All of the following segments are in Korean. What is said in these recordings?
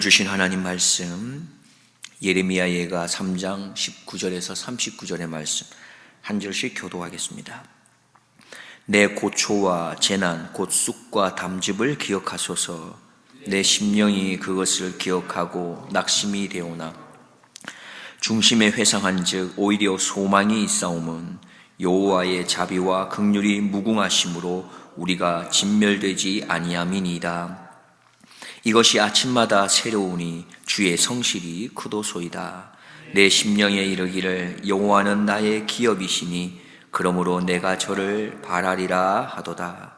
주신 하나님 말씀, 예레미야 예가 3장 19절에서 39절의 말씀 한 절씩 교도하겠습니다. 내 고초와 재난 곧 쑥과 담즙을 기억하소서. 내 심령이 그것을 기억하고 낙심이 되오나 중심에 회상한즉 오히려 소망이 있사오면 여호와의 자비와 긍휼이 무궁하심으로 우리가 진멸되지 아니함이니이다. 이것이 아침마다 새로우니 주의 성실이 크도소이다. 내 심령에 이르기를 여호와는 나의 기업이시니 그러므로 내가 저를 바라리라 하도다.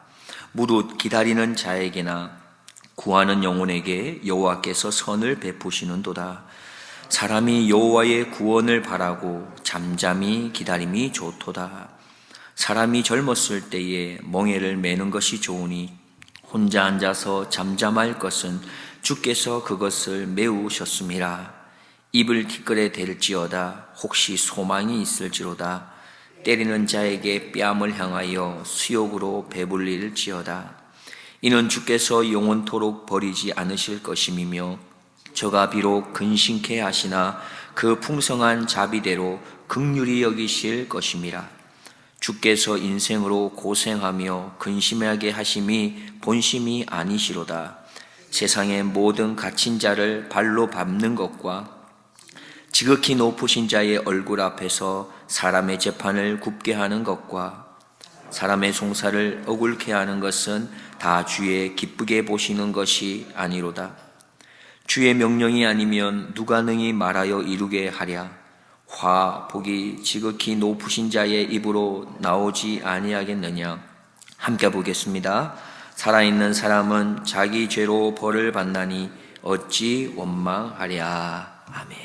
무릇 기다리는 자에게나 구하는 영혼에게 여호와께서 선을 베푸시는도다. 사람이 여호와의 구원을 바라고 잠잠히 기다림이 좋도다. 사람이 젊었을 때에 멍에를 매는 것이 좋으니 혼자 앉아서 잠잠할 것은 주께서 그것을 메우셨음이라. 입을 티끌에 댈지어다. 혹시 소망이 있을지로다. 때리는 자에게 뺨을 향하여 수욕으로 배불릴지어다. 이는 주께서 영원토록 버리지 않으실 것임이며 저가 비록 근심케 하시나 그 풍성한 자비대로 긍휼히 여기실 것임이라. 주께서 인생으로 고생하며 근심하게 하심이 본심이 아니시로다. 세상의 모든 갇힌 자를 발로 밟는 것과 지극히 높으신 자의 얼굴 앞에서 사람의 재판을 굽게 하는 것과 사람의 송사를 억울케 하는 것은 다 주의 기쁘게 보시는 것이 아니로다. 주의 명령이 아니면 누가 능히 말하여 이루게 하랴. 화 복이 지극히 높으신 자의 입으로 나오지 아니하겠느냐. 함께 보겠습니다. 살아있는 사람은 자기 죄로 벌을 받나니 어찌 원망하랴. 아멘.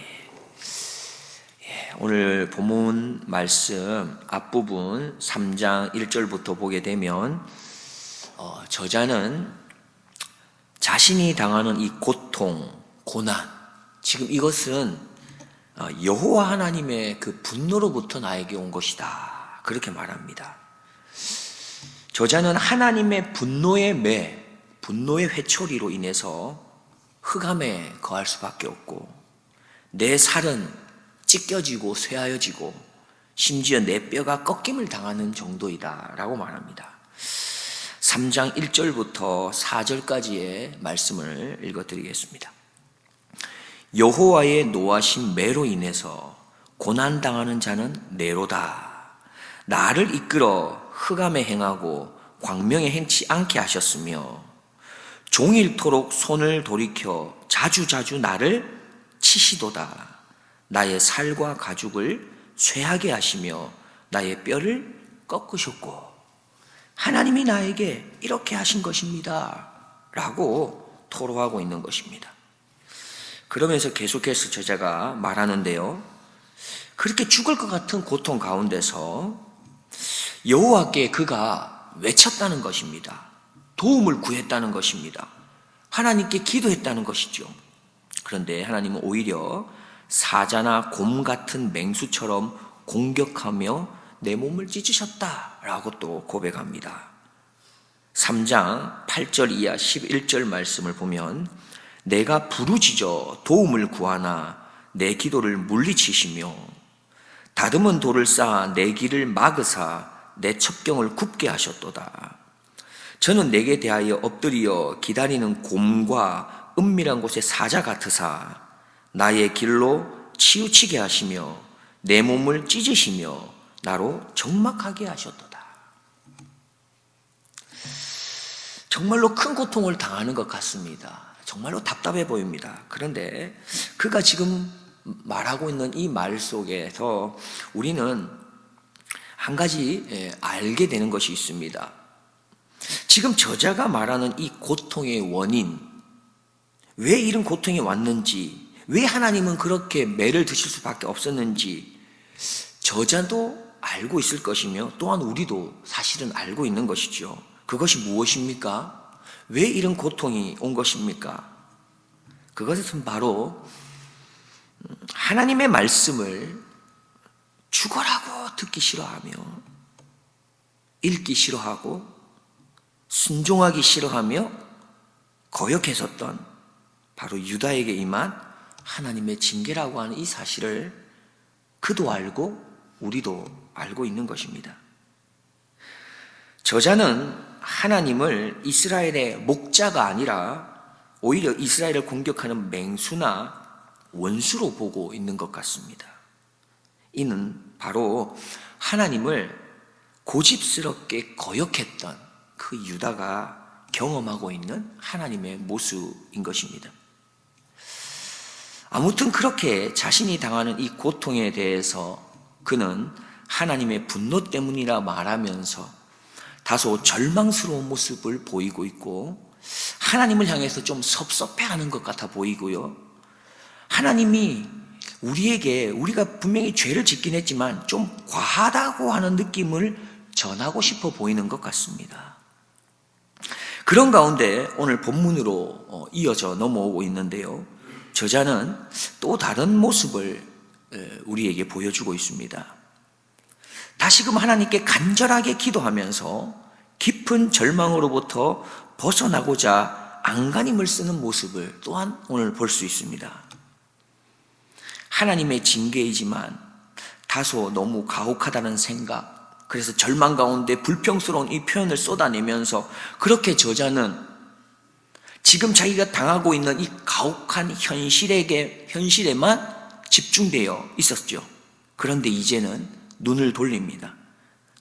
오늘 본문 말씀 앞부분 3장 1절부터 보게 되면 저자는 자신이 당하는 이 고통, 고난, 지금 이것은 여호와 하나님의 그 분노로부터 나에게 온 것이다, 그렇게 말합니다. 저자는 하나님의 분노의 회초리로 인해서 흑암에 거할 수밖에 없고 내 살은 찢겨지고 쇠하여지고 심지어 내 뼈가 꺾임을 당하는 정도이다 라고 말합니다. 3장 1절부터 4절까지의 말씀을 읽어드리겠습니다. 여호와의 노하신 매로 인해서 고난당하는 자는 네로다. 나를 이끌어 흑암에 행하고 광명에 행치 않게 하셨으며 종일토록 손을 돌이켜 자주자주 나를 치시도다. 나의 살과 가죽을 쇠하게 하시며 나의 뼈를 꺾으셨고 하나님이 나에게 이렇게 하신 것입니다 라고 토로하고 있는 것입니다. 그러면서 계속해서 저자가 말하는데요, 그렇게 죽을 것 같은 고통 가운데서 여호와께 그가 외쳤다는 것입니다. 도움을 구했다는 것입니다. 하나님께 기도했다는 것이죠. 그런데 하나님은 오히려 사자나 곰 같은 맹수처럼 공격하며 내 몸을 찢으셨다라고 또 고백합니다. 3장 8절 이하 11절 말씀을 보면 내가 부르짖어 도움을 구하나 내 기도를 물리치시며 다듬은 돌을 쌓아 내 길을 막으사 내 첩경을 굽게 하셨도다. 저는 내게 대하여 엎드려 기다리는 곰과 은밀한 곳의 사자 같으사 나의 길로 치우치게 하시며 내 몸을 찢으시며 나로 적막하게 하셨도다. 정말로 큰 고통을 당하는 것 같습니다. 정말로 답답해 보입니다. 그런데 그가 지금 말하고 있는 이 말 속에서 우리는 한 가지 알게 되는 것이 있습니다. 지금 저자가 말하는 이 고통의 원인, 왜 이런 고통이 왔는지, 왜 하나님은 그렇게 매를 드실 수밖에 없었는지 저자도 알고 있을 것이며 또한 우리도 사실은 알고 있는 것이죠. 그것이 무엇입니까? 왜 이런 고통이 온 것입니까? 그것은 바로 하나님의 말씀을 죽어라고 듣기 싫어하며 읽기 싫어하고 순종하기 싫어하며 거역했었던 바로 유다에게 임한 하나님의 징계라고 하는 이 사실을 그도 알고 우리도 알고 있는 것입니다. 저자는 하나님을 이스라엘의 목자가 아니라 오히려 이스라엘을 공격하는 맹수나 원수로 보고 있는 것 같습니다. 이는 바로 하나님을 고집스럽게 거역했던 그 유다가 경험하고 있는 하나님의 모습인 것입니다. 아무튼 그렇게 자신이 당하는 이 고통에 대해서 그는 하나님의 분노 때문이라 말하면서 다소 절망스러운 모습을 보이고 있고 하나님을 향해서 좀 섭섭해하는 것 같아 보이고요. 하나님이 우리가 분명히 죄를 짓긴 했지만 좀 과하다고 하는 느낌을 전하고 싶어 보이는 것 같습니다. 그런 가운데 오늘 본문으로 이어져 넘어오고 있는데요. 저자는 또 다른 모습을 우리에게 보여주고 있습니다. 다시금 하나님께 간절하게 기도하면서 깊은 절망으로부터 벗어나고자 안간힘을 쓰는 모습을 또한 오늘 볼 수 있습니다. 하나님의 징계이지만 다소 너무 가혹하다는 생각, 그래서 절망 가운데 불평스러운 이 표현을 쏟아내면서 그렇게 저자는 지금 자기가 당하고 있는 이 가혹한 현실에만 집중되어 있었죠. 그런데 이제는 눈을 돌립니다.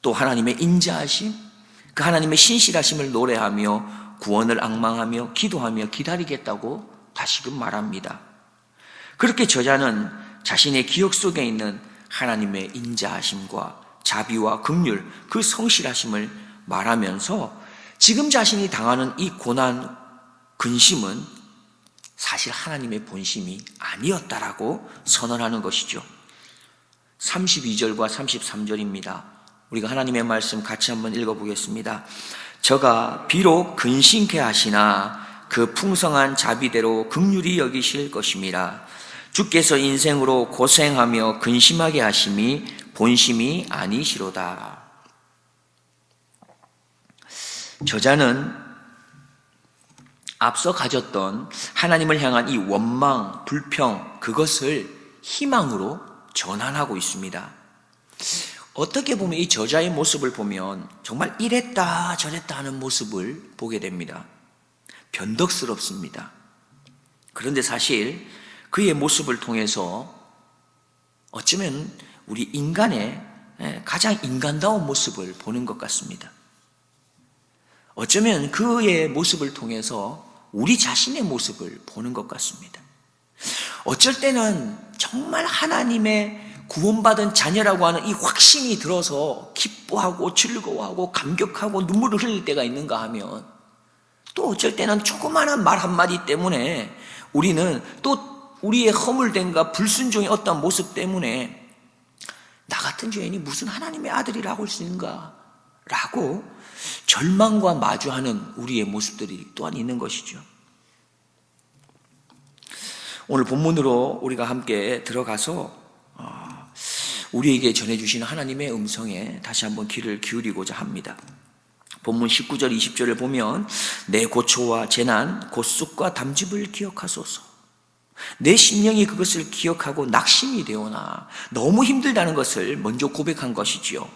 또 하나님의 인자하심, 그 하나님의 신실하심을 노래하며 구원을 앙망하며 기도하며 기다리겠다고 다시금 말합니다. 그렇게 저자는 자신의 기억 속에 있는 하나님의 인자하심과 자비와 긍휼, 그 성실하심을 말하면서 지금 자신이 당하는 이 고난, 근심은 사실 하나님의 본심이 아니었다라고 선언하는 것이죠. 32절과 33절입니다. 우리가 하나님의 말씀 같이 한번 읽어보겠습니다. 저가 비록 근심케 하시나 그 풍성한 자비대로 긍휼히 여기실 것임이라. 주께서 인생으로 고생하며 근심하게 하심이 본심이 아니시로다. 저자는 앞서 가졌던 하나님을 향한 이 원망, 불평, 그것을 희망으로 전환하고 있습니다. 어떻게 보면 이 저자의 모습을 보면 정말 이랬다 저랬다 하는 모습을 보게 됩니다. 변덕스럽습니다. 그런데 사실 그의 모습을 통해서 어쩌면 우리 인간의 가장 인간다운 모습을 보는 것 같습니다. 어쩌면 그의 모습을 통해서 우리 자신의 모습을 보는 것 같습니다. 어쩔 때는 정말 하나님의 구원받은 자녀라고 하는 이 확신이 들어서 기뻐하고 즐거워하고 감격하고 눈물을 흘릴 때가 있는가 하면 또 어쩔 때는 조그마한 말 한마디 때문에 우리는 또 우리의 허물됨과 불순종의 어떤 모습 때문에 나 같은 죄인이 무슨 하나님의 아들이라고 할 수 있는가 라고 절망과 마주하는 우리의 모습들이 또한 있는 것이죠. 오늘 본문으로 우리가 함께 들어가서 우리에게 전해주시는 하나님의 음성에 다시 한번 귀를 기울이고자 합니다. 본문 19절 20절을 보면 내 고초와 재난 곧 쑥과 담즙을 기억하소서. 내 심령이 그것을 기억하고 낙심이 되오나. 너무 힘들다는 것을 먼저 고백한 것이지요.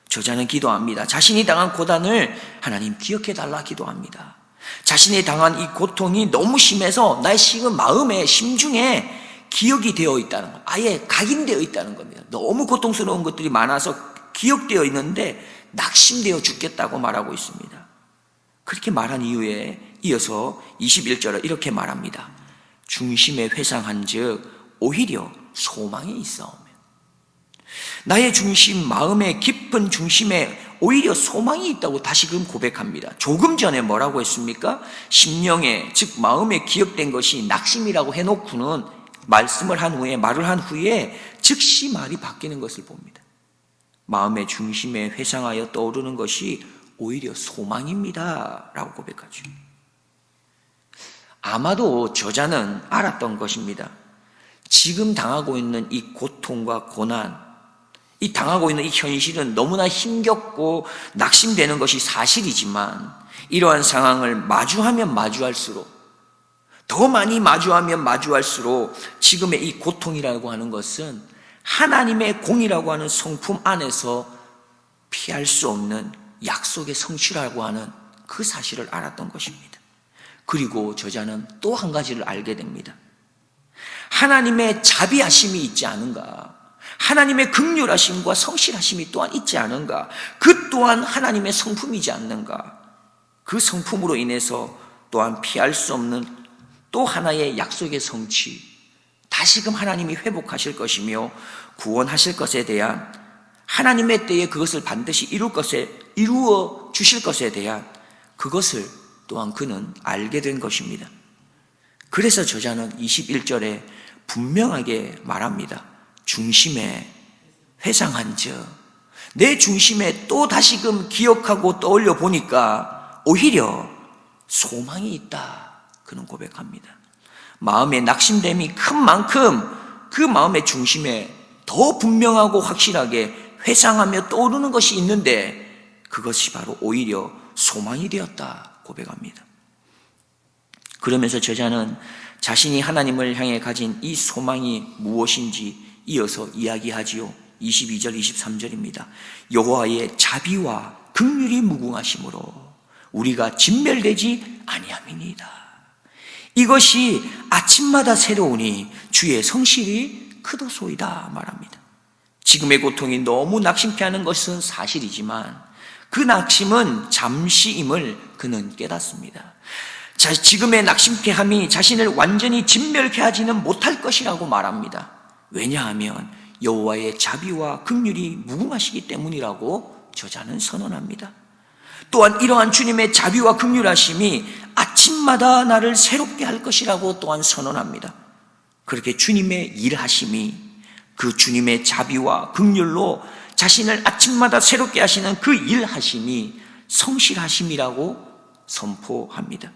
저자는 기도합니다. 자신이 당한 고난을 하나님 기억해달라 기도합니다. 자신이 당한 이 고통이 너무 심해서 나의 지금 마음에 심중에 기억이 되어 있다는 것, 아예 각인되어 있다는 겁니다. 너무 고통스러운 것들이 많아서 기억되어 있는데 낙심되어 죽겠다고 말하고 있습니다. 그렇게 말한 이후에 이어서 21절을 이렇게 말합니다. 중심에 회상한 즉 오히려 소망이 있사오며. 나의 중심, 마음의 깊은 중심에 오히려 소망이 있다고 다시금 고백합니다. 조금 전에 뭐라고 했습니까? 심령에, 즉 마음에 기억된 것이 낙심이라고 해놓고는 말을 한 후에 즉시 말이 바뀌는 것을 봅니다. 마음의 중심에 회상하여 떠오르는 것이 오히려 소망입니다 라고 고백하죠. 아마도 저자는 알았던 것입니다. 지금 당하고 있는 이 고통과 고난, 이 당하고 있는 이 현실은 너무나 힘겹고 낙심되는 것이 사실이지만 이러한 상황을 마주하면 마주할수록 더 많이 마주하면 마주할수록 지금의 이 고통이라고 하는 것은 하나님의 공이라고 하는 성품 안에서 피할 수 없는 약속의 성취라고 하는 그 사실을 알았던 것입니다. 그리고 저자는 또 한 가지를 알게 됩니다. 하나님의 자비하심이 있지 않은가? 하나님의 긍휼하심과 성실하심이 또한 있지 않은가? 그 또한 하나님의 성품이지 않는가? 그 성품으로 인해서 또한 피할 수 없는 또 하나의 약속의 성취, 다시금 하나님이 회복하실 것이며 구원하실 것에 대한 하나님의 때에 그것을 반드시 이루어 주실 것에 대한 그것을 또한 그는 알게 된 것입니다. 그래서 저자는 21절에 분명하게 말합니다. 중심에 회상한즉, 내 중심에 또 다시금 기억하고 떠올려 보니까 오히려 소망이 있다, 그는 고백합니다. 마음의 낙심됨이 큰 만큼 그 마음의 중심에 더 분명하고 확실하게 회상하며 떠오르는 것이 있는데 그것이 바로 오히려 소망이 되었다 고백합니다. 그러면서 저자는 자신이 하나님을 향해 가진 이 소망이 무엇인지 이어서 이야기하지요. 22절 23절입니다. 여호와의 자비와 긍휼이 무궁하심으로 우리가 진멸되지 아니함이니이다. 이것이 아침마다 새로우니 주의 성실이 크도소이다 말합니다. 지금의 고통이 너무 낙심케 하는 것은 사실이지만 그 낙심은 잠시임을 그는 깨닫습니다. 지금의 낙심케 함이 자신을 완전히 진멸케 하지는 못할 것이라고 말합니다. 왜냐하면 여호와의 자비와 긍휼이 무궁하시기 때문이라고 저자는 선언합니다. 또한 이러한 주님의 자비와 긍휼하심이 아침마다 나를 새롭게 할 것이라고 또한 선언합니다. 그렇게 주님의 일하심이 그 주님의 자비와 긍휼로 자신을 아침마다 새롭게 하시는 그 일하심이 성실하심이라고 선포합니다.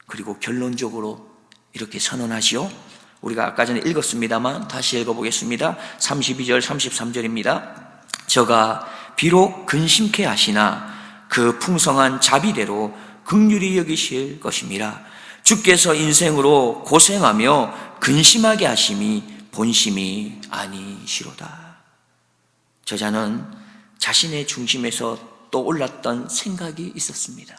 그리고 결론적으로 이렇게 선언하지요. 우리가 아까 전에 읽었습니다만 다시 읽어보겠습니다. 32절 33절입니다. 저가 비록 근심케 하시나 그 풍성한 자비대로 긍휼히 여기실 것임이라. 주께서 인생으로 고생하며 근심하게 하심이 본심이 아니시로다. 저자는 자신의 중심에서 떠올랐던 생각이 있었습니다.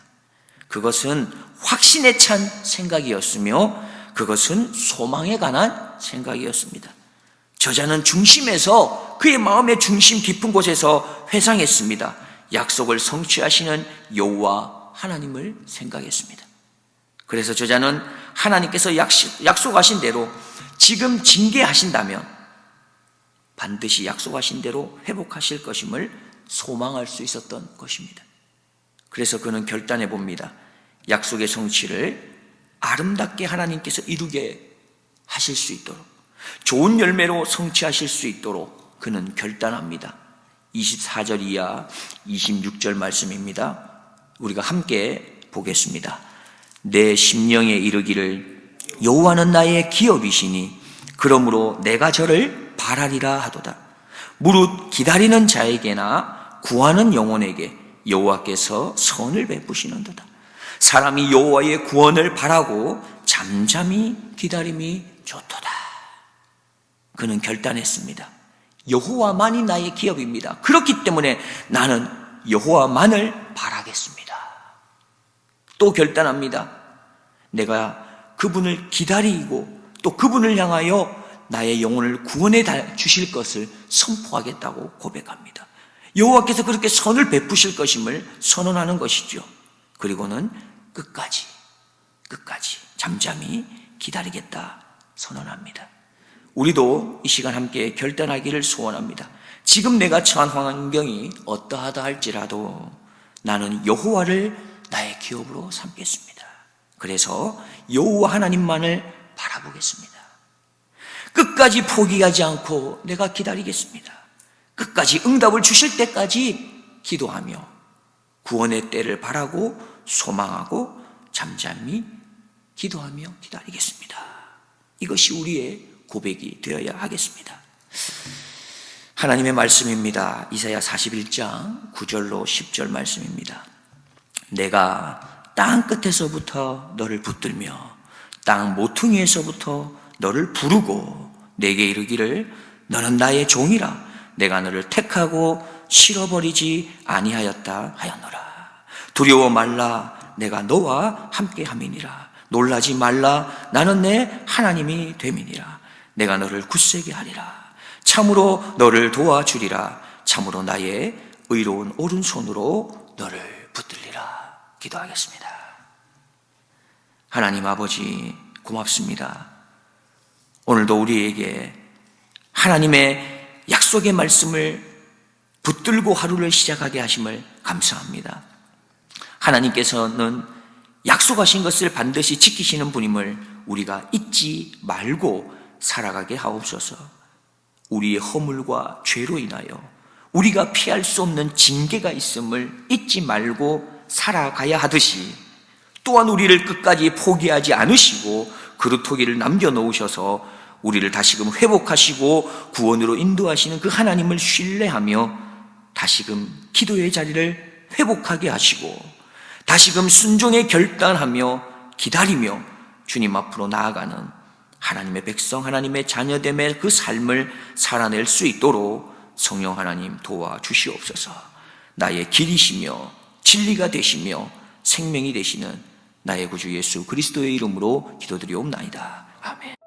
그것은 확신에 찬 생각이었으며 그것은 소망에 관한 생각이었습니다. 저자는 중심에서 그의 마음의 중심 깊은 곳에서 회상했습니다. 약속을 성취하시는 여호와 하나님을 생각했습니다. 그래서 저자는 하나님께서 약속하신 대로 지금 징계하신다면 반드시 약속하신 대로 회복하실 것임을 소망할 수 있었던 것입니다. 그래서 그는 결단해 봅니다. 약속의 성취를 아름답게 하나님께서 이루게 하실 수 있도록, 좋은 열매로 성취하실 수 있도록 그는 결단합니다. 24절 이하 26절 말씀입니다. 우리가 함께 보겠습니다. 내 심령에 이르기를 여호와는 나의 기업이시니 그러므로 내가 저를 바라리라 하도다. 무릇 기다리는 자에게나 구하는 영혼에게 여호와께서 선을 베푸시는도다. 사람이 여호와의 구원을 바라고 잠잠히 기다림이 좋도다. 그는 결단했습니다. 여호와만이 나의 기업입니다. 그렇기 때문에 나는 여호와만을 바라겠습니다. 또 결단합니다. 내가 그분을 기다리고 또 그분을 향하여 나의 영혼을 구원해 주실 것을 선포하겠다고 고백합니다. 여호와께서 그렇게 선을 베푸실 것임을 선언하는 것이죠. 그리고는 끝까지 잠잠히 기다리겠다 선언합니다. 우리도 이 시간 함께 결단하기를 소원합니다. 지금 내가 처한 환경이 어떠하다 할지라도 나는 여호와를 나의 기업으로 삼겠습니다. 그래서 여호와 하나님만을 바라보겠습니다. 끝까지 포기하지 않고 내가 기다리겠습니다. 끝까지 응답을 주실 때까지 기도하며 구원의 때를 바라고 소망하고 잠잠히 기도하며 기다리겠습니다. 이것이 우리의 고백이 되어야 하겠습니다. 하나님의 말씀입니다. 이사야 41장 9절로 10절 말씀입니다. 내가 땅 끝에서부터 너를 붙들며 땅 모퉁이에서부터 너를 부르고 내게 이르기를 너는 나의 종이라 내가 너를 택하고 실어버리지 아니하였다 하였노라. 두려워 말라 내가 너와 함께함이니라. 놀라지 말라 나는 내 하나님이 됨이니라. 내가 너를 굳세게 하리라. 참으로 너를 도와주리라. 참으로 나의 의로운 오른손으로 너를 붙들리라. 기도하겠습니다. 하나님 아버지 고맙습니다. 오늘도 우리에게 하나님의 약속의 말씀을 붙들고 하루를 시작하게 하심을 감사합니다. 하나님께서는 약속하신 것을 반드시 지키시는 분임을 우리가 잊지 말고 살아가게 하옵소서. 우리의 허물과 죄로 인하여 우리가 피할 수 없는 징계가 있음을 잊지 말고 살아가야 하듯이 또한 우리를 끝까지 포기하지 않으시고 그루터기를 남겨놓으셔서 우리를 다시금 회복하시고 구원으로 인도하시는 그 하나님을 신뢰하며 다시금 기도의 자리를 회복하게 하시고 다시금 순종에 결단하며 기다리며 주님 앞으로 나아가는 하나님의 백성, 하나님의 자녀됨의 그 삶을 살아낼 수 있도록 성령 하나님 도와주시옵소서. 나의 길이시며 진리가 되시며 생명이 되시는 나의 구주 예수 그리스도의 이름으로 기도드리옵나이다. 아멘.